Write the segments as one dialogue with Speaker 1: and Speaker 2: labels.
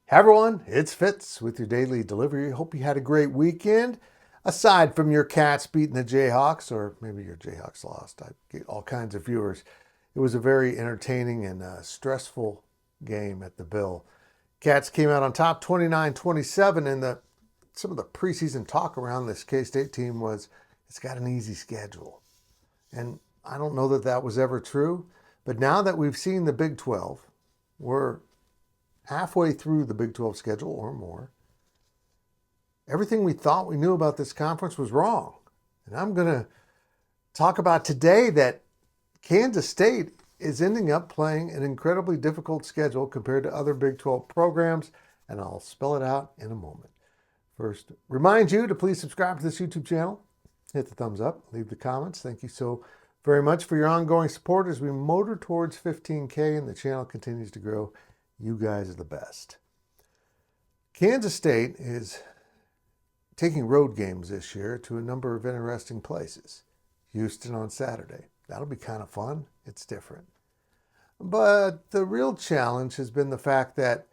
Speaker 1: Hey everyone, it's Fitz with your daily delivery. Hope you had a great weekend. Aside from your Cats beating the Jayhawks, or maybe your Jayhawks lost, I get all kinds of viewers. It was a very entertaining and stressful game at the Bill. Cats came out on top 29-27, and some of the preseason talk around this K-State team was it's got an easy schedule. And I don't know that that was ever true, but now that we've seen the Big 12, we're halfway through the Big 12 schedule or more. Everything we thought we knew about this conference was wrong. And I'm going to talk about today that Kansas State is ending up playing an incredibly difficult schedule compared to other Big 12 programs, and I'll spell it out in a moment. First, remind you to please subscribe to this YouTube channel, hit the thumbs up, leave the comments. Thank you so very much for your ongoing support as we motor towards 15K and the channel continues to grow. You guys are the best. Kansas State is taking road games this year to a number of interesting places. Houston on Saturday. That'll be kind of fun. It's different. But the real challenge has been the fact that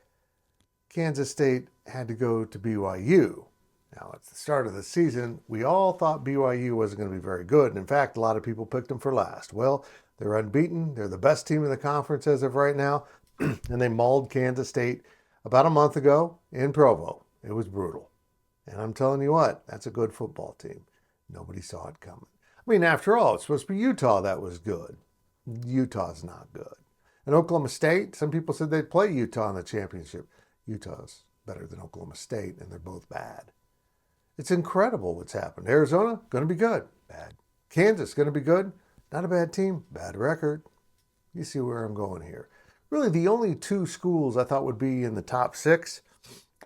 Speaker 1: Kansas State had to go to BYU. Now, at the start of the season, we all thought BYU wasn't going to be very good. And in fact, a lot of people picked them for last. Well, they're unbeaten. They're the best team in the conference as of right now. And they mauled Kansas State about a month ago in Provo. It was brutal. And I'm telling you what, that's a good football team. Nobody saw it coming. I mean, after all, it's supposed to be Utah that was good. Utah's not good. And Oklahoma State, some people said they'd play Utah in the championship. Utah's better than Oklahoma State, and they're both bad. It's incredible what's happened. Arizona, going to be good. Bad. Kansas, going to be good. Not a bad team. Bad record. You see where I'm going here. Really, the only two schools I thought would be in the top 6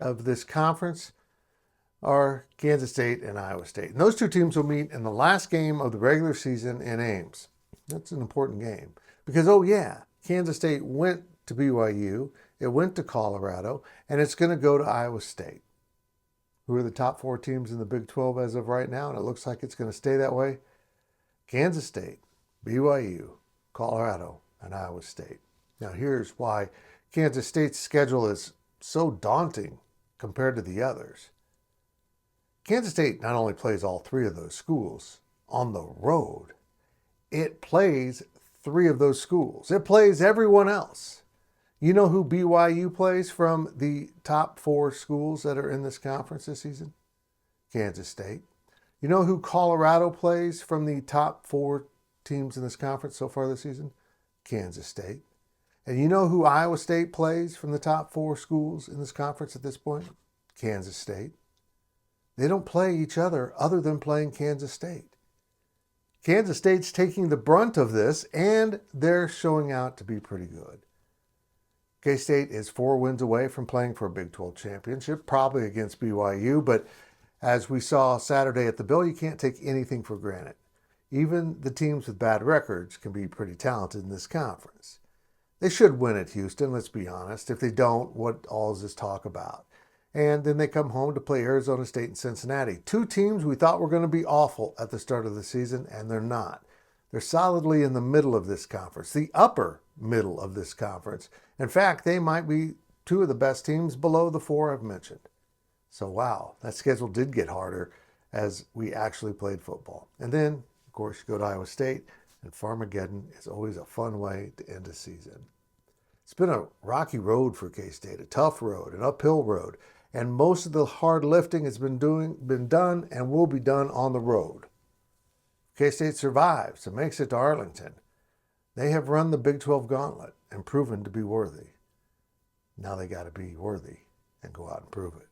Speaker 1: of this conference are Kansas State and Iowa State. And those two teams will meet in the last game of the regular season in Ames. That's an important game because, oh yeah, Kansas State went to BYU, it went to Colorado, and it's going to go to Iowa State, who are the top 4 teams in the Big 12 as of right now, and it looks like it's going to stay that way. Kansas State, BYU, Colorado, and Iowa State. Now, here's why Kansas State's schedule is so daunting compared to the others. Kansas State not only plays all 3 of those schools on the road, it plays 3 of those schools. It plays everyone else. You know who BYU plays from the top 4 schools that are in this conference this season? Kansas State. You know who Colorado plays from the top 4 teams in this conference so far this season? Kansas State. And you know who Iowa State plays from the top 4 schools in this conference at this point? Kansas State. They don't play each other than playing Kansas State. Kansas State's taking the brunt of this, and they're showing out to be pretty good. K-State is 4 wins away from playing for a Big 12 championship, probably against BYU, but as we saw Saturday at the Bill, you can't take anything for granted. Even the teams with bad records can be pretty talented in this conference. They should win at Houston, let's be honest. If they don't, what all is this talk about? And then they come home to play Arizona State and Cincinnati. 2 teams we thought were going to be awful at the start of the season, and they're not. They're solidly in the middle of this conference, the upper middle of this conference. In fact, they might be 2 of the best teams below the 4 I've mentioned. So wow, that schedule did get harder as we actually played football. And then, of course, you go to Iowa State, and Farmageddon is always a fun way to end a season. It's been a rocky road for K-State, a tough road, an uphill road, and most of the hard lifting has been done and will be done on the road. K-State survives and makes it to Arlington. They have run the Big 12 gauntlet and proven to be worthy. Now they got to be worthy and go out and prove it.